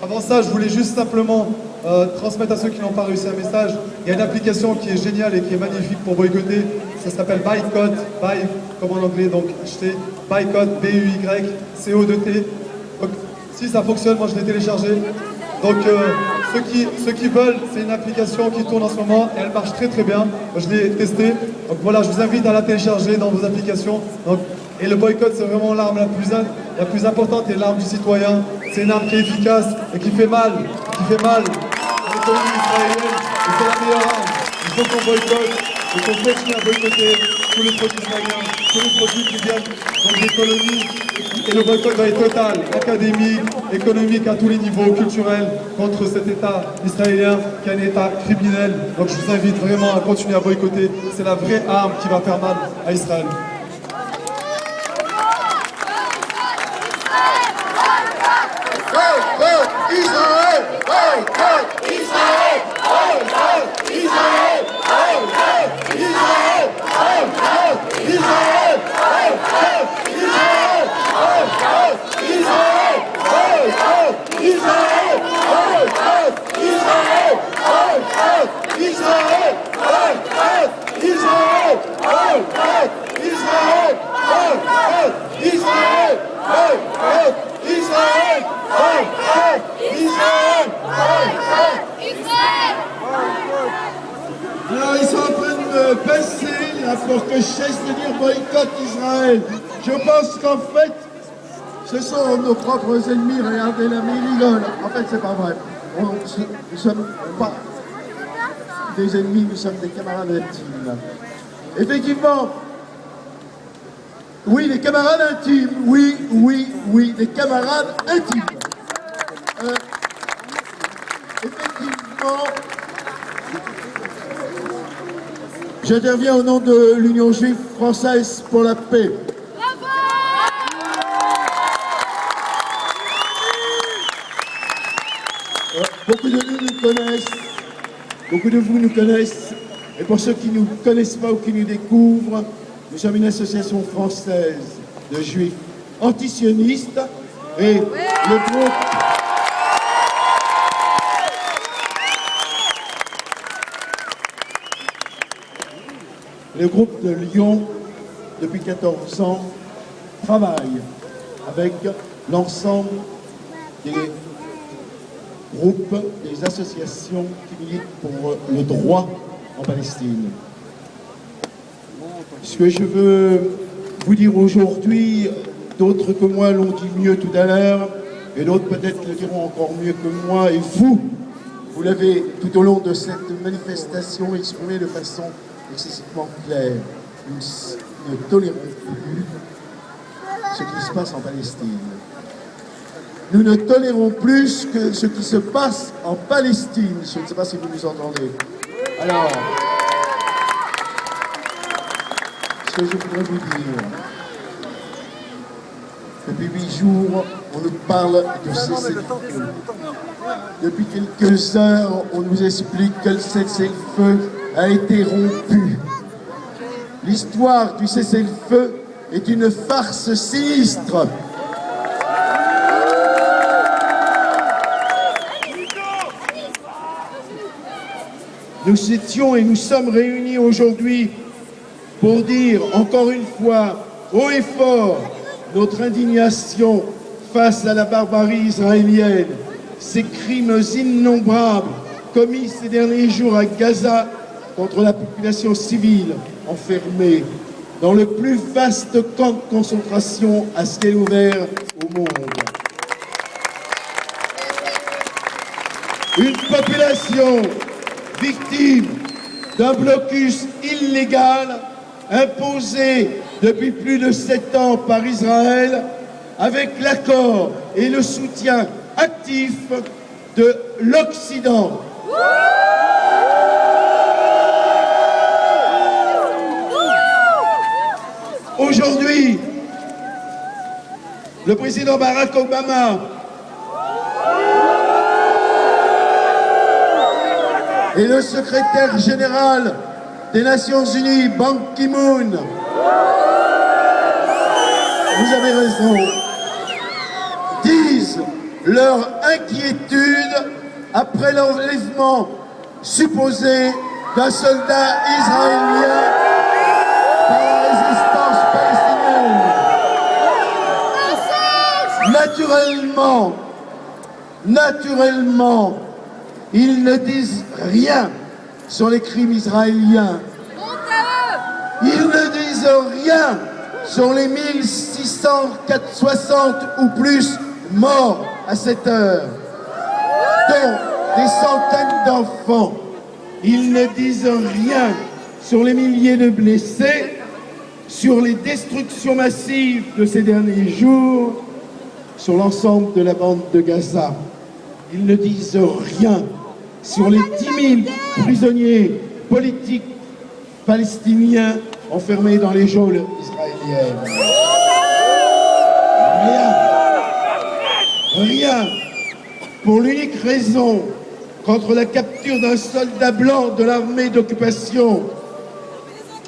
Avant ça, je voulais juste simplement transmettre à ceux qui n'ont pas réussi un message. Il y a une application qui est géniale et qui est magnifique pour boycotter. Ça s'appelle Boycott, Buy comme en anglais, donc acheter. Boycott, B-U-Y-C-O-2-T. Donc si ça fonctionne, moi je l'ai téléchargé. Donc ceux qui veulent, c'est une application qui tourne en ce moment et elle marche très très bien. Moi, je l'ai testée. Donc voilà, je vous invite à la télécharger dans vos applications. Donc, et le boycott, c'est vraiment l'arme la plus importante et l'arme du citoyen. C'est une arme qui est efficace et qui fait mal. Qui fait mal à l'économie israélienne. Et c'est la meilleure arme. Il faut qu'on boycotte. Il faut continuer à boycotter tous les produits israéliens, tous les produits qui viennent donc des colonies. Et le boycott doit être total, académique, économique, à tous les niveaux, culturels, contre cet État israélien qui est un État criminel. Donc je vous invite vraiment à continuer à boycotter. C'est la vraie arme qui va faire mal à Israël. Alors ils sont en train de me passer là pour que je cesse de dire boycott Israël. Je pense qu'en fait, ce sont nos propres ennemis. Regardez là, mais ils rigolent. En fait, c'est pas vrai. Nous ne sommes pas des ennemis, nous sommes des camarades intimes. Effectivement, oui, des camarades intimes. Oui, des camarades intimes. Effectivement, j'interviens au nom de l'Union juive française pour la paix. Beaucoup de nous connaissent, beaucoup de vous nous connaissent, et pour ceux qui ne nous connaissent pas ou qui nous découvrent, nous sommes une association française de juifs antisionistes et le groupe de Lyon, depuis 14 ans, travaille avec l'ensemble des groupes, des associations qui militent pour le droit en Palestine. Ce que je veux vous dire aujourd'hui, d'autres que moi l'ont dit mieux tout à l'heure, et d'autres peut-être le diront encore mieux que moi, et vous l'avez tout au long de cette manifestation exprimé de façon excessivement claire. Nous ne tolérons plus ce qui se passe en Palestine. Nous ne tolérons plus que ce qui se passe en Palestine. Je ne sais pas si vous nous entendez. Alors, ce que je voudrais vous dire, depuis 8 jours, on nous parle de cessez-le-feu. Depuis quelques heures, on nous explique que le cessez-le-feu a été rompu. L'histoire du cessez-le-feu est une farce sinistre. Nous étions et nous sommes réunis aujourd'hui pour dire encore une fois, haut et fort, notre indignation face à la barbarie israélienne, ces crimes innombrables commis ces derniers jours à Gaza contre la population civile enfermée dans le plus vaste camp de concentration à ciel ouvert au monde. Une population victime d'un blocus illégal imposé depuis plus de 7 ans par Israël avec l'accord et le soutien actif de l'Occident. Aujourd'hui, le président Barack Obama et le secrétaire général des Nations Unies, Ban Ki-moon, vous avez raison, disent leur inquiétude après l'enlèvement supposé d'un soldat israélien par la résistance palestinienne. Naturellement, ils ne disent rien sur les crimes israéliens. Ils ne disent rien sur les 1660 ou plus morts à cette heure, dont des centaines d'enfants. Ils ne disent rien sur les milliers de blessés, sur les destructions massives de ces derniers jours, sur l'ensemble de la bande de Gaza. Ils ne disent rien sur les 10 000 prisonniers politiques palestiniens enfermés dans les geôles israéliennes. Rien. Pour l'unique raison qu'entre la capture d'un soldat blanc de l'armée d'occupation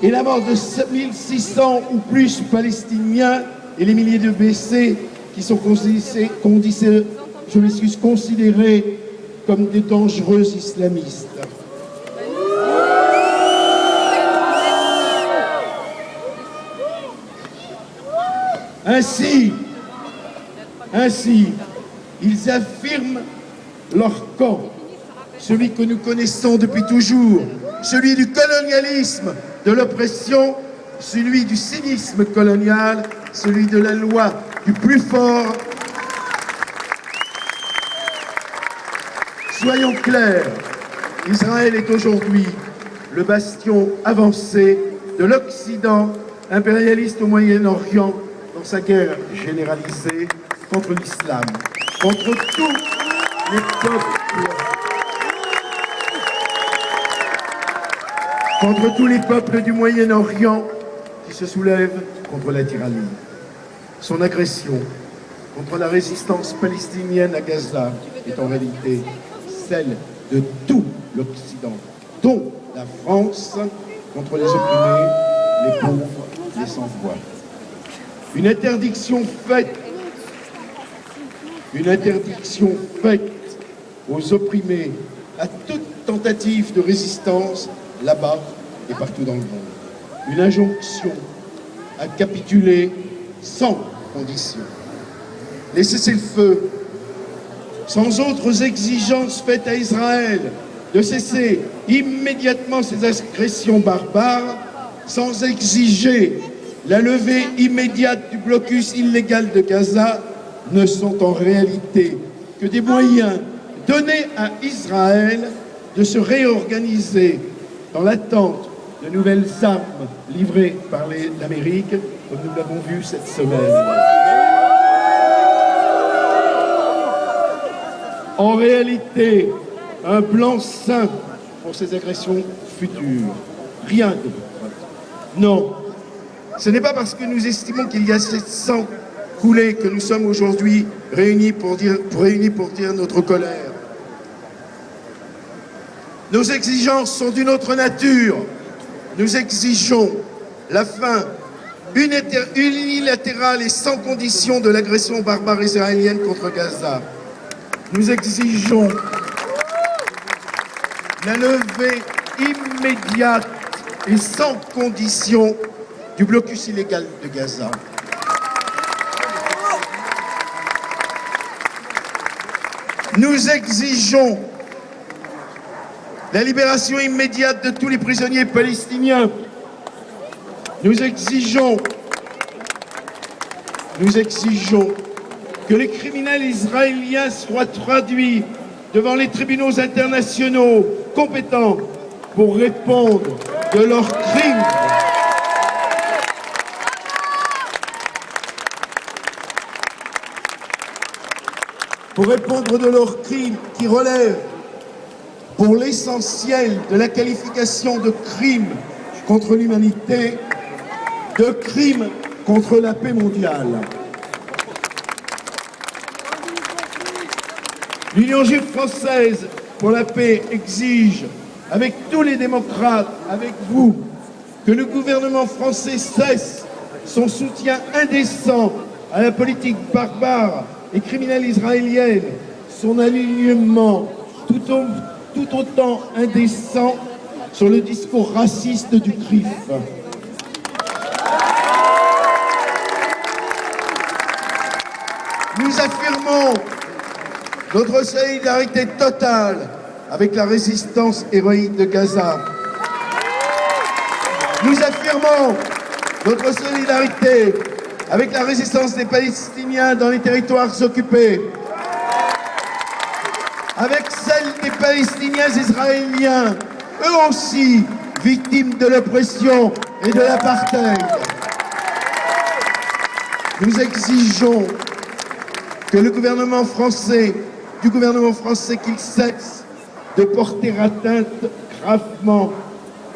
et la mort de 7600 ou plus Palestiniens et les milliers de blessés qui sont considérés comme des dangereux islamistes. Ainsi, ils affirment leur camp, celui que nous connaissons depuis toujours, celui du colonialisme, de l'oppression, celui du cynisme colonial, celui de la loi du plus fort. Soyons clairs, Israël est aujourd'hui le bastion avancé de l'Occident impérialiste au Moyen-Orient dans sa guerre généralisée contre l'islam, contre tous les peuples du Moyen-Orient qui se soulèvent contre la tyrannie. Son agression contre la résistance palestinienne à Gaza est en réalité celle de tout l'Occident, dont la France, contre les opprimés, les pauvres, les sans-voix. Une interdiction faite aux opprimés à toute tentative de résistance là-bas et partout dans le monde. Une injonction à capituler sans condition. Les cessez-le-feu, sans autres exigences faites à Israël, de cesser immédiatement ses agressions barbares, sans exiger la levée immédiate du blocus illégal de Gaza, ne sont en réalité que des moyens donnés à Israël de se réorganiser dans l'attente de nouvelles armes livrées par l'Amérique, comme nous l'avons vu cette semaine. En réalité, un blanc-seing pour ces agressions futures. Rien de plus. Non, ce n'est pas parce que nous estimons qu'il y a assez de sang coulé que nous sommes aujourd'hui réunis pour dire notre colère. Nos exigences sont d'une autre nature. Nous exigeons la fin unilatérale et sans condition de l'agression barbare israélienne contre Gaza. Nous exigeons la levée immédiate et sans condition du blocus illégal de Gaza. Nous exigeons la libération immédiate de tous les prisonniers palestiniens. Nous exigeons que les criminels israéliens soient traduits devant les tribunaux internationaux compétents pour répondre de leurs crimes. Pour répondre de leurs crimes qui relèvent pour l'essentiel de la qualification de crimes contre l'humanité, de crimes contre la paix mondiale. L'Union juive française pour la paix exige, avec tous les démocrates, avec vous, que le gouvernement français cesse son soutien indécent à la politique barbare et criminelle israélienne, son alignement tout autant indécent sur le discours raciste du CRIF. Nous affirmons notre solidarité totale avec la résistance héroïque de Gaza. Nous affirmons notre solidarité avec la résistance des Palestiniens dans les territoires occupés, avec celle des Palestiniens israéliens, eux aussi victimes de l'oppression et de l'apartheid. Nous exigeons que du gouvernement français qu'il cesse de porter atteinte gravement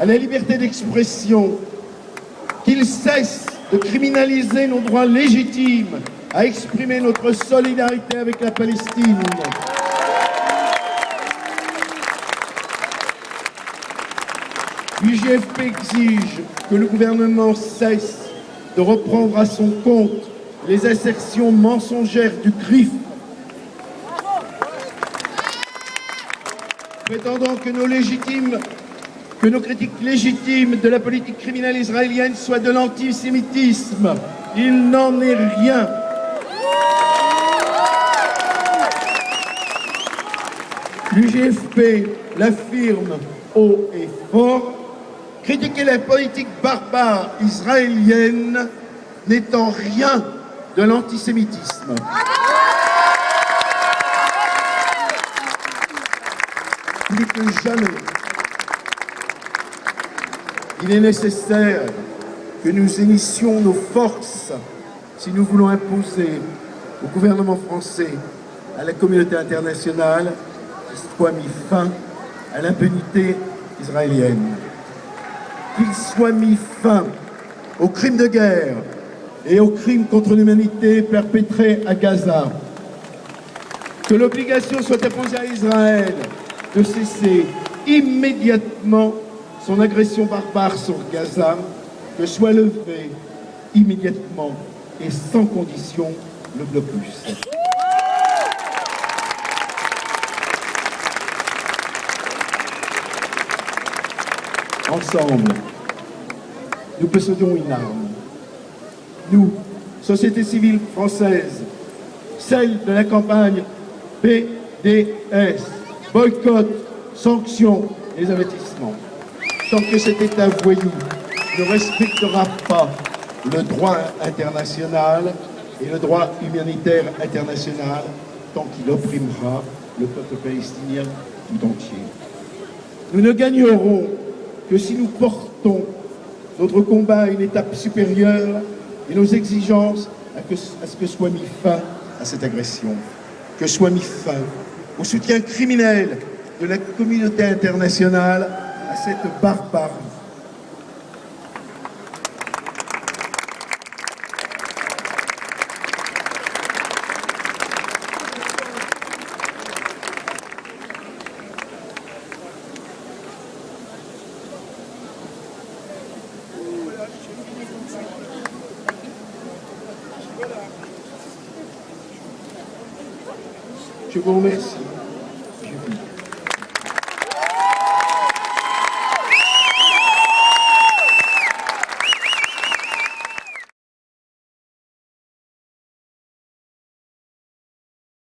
à la liberté d'expression, qu'il cesse de criminaliser nos droits légitimes à exprimer notre solidarité avec la Palestine. L'UJFP exige que le gouvernement cesse de reprendre à son compte les assertions mensongères du CRIF, prétendant que nos critiques légitimes de la politique criminelle israélienne soient de l'antisémitisme. Il n'en est rien. L'UJFP l'affirme haut et fort, critiquer la politique barbare israélienne n'est en rien de l'antisémitisme. Plus que jamais, il est nécessaire que nous unissions nos forces si nous voulons imposer au gouvernement français, à la communauté internationale, qu'il soit mis fin à l'impunité israélienne, qu'il soit mis fin aux crimes de guerre et aux crimes contre l'humanité perpétrés à Gaza, que l'obligation soit imposée à Israël de cesser immédiatement son agression barbare sur Gaza, que soit levé immédiatement et sans condition le blocus. Ensemble, nous possédons une arme. Nous, société civile française, celle de la campagne BDS, boycott, sanctions et avertissements. Tant que cet État voyou ne respectera pas le droit international et le droit humanitaire international, tant qu'il opprimera le peuple palestinien tout entier. Nous ne gagnerons que si nous portons notre combat à une étape supérieure et nos exigences à ce que soit mis fin à cette agression, que soit mis fin au soutien criminel de la communauté internationale à cette barbarie. Je vous remercie.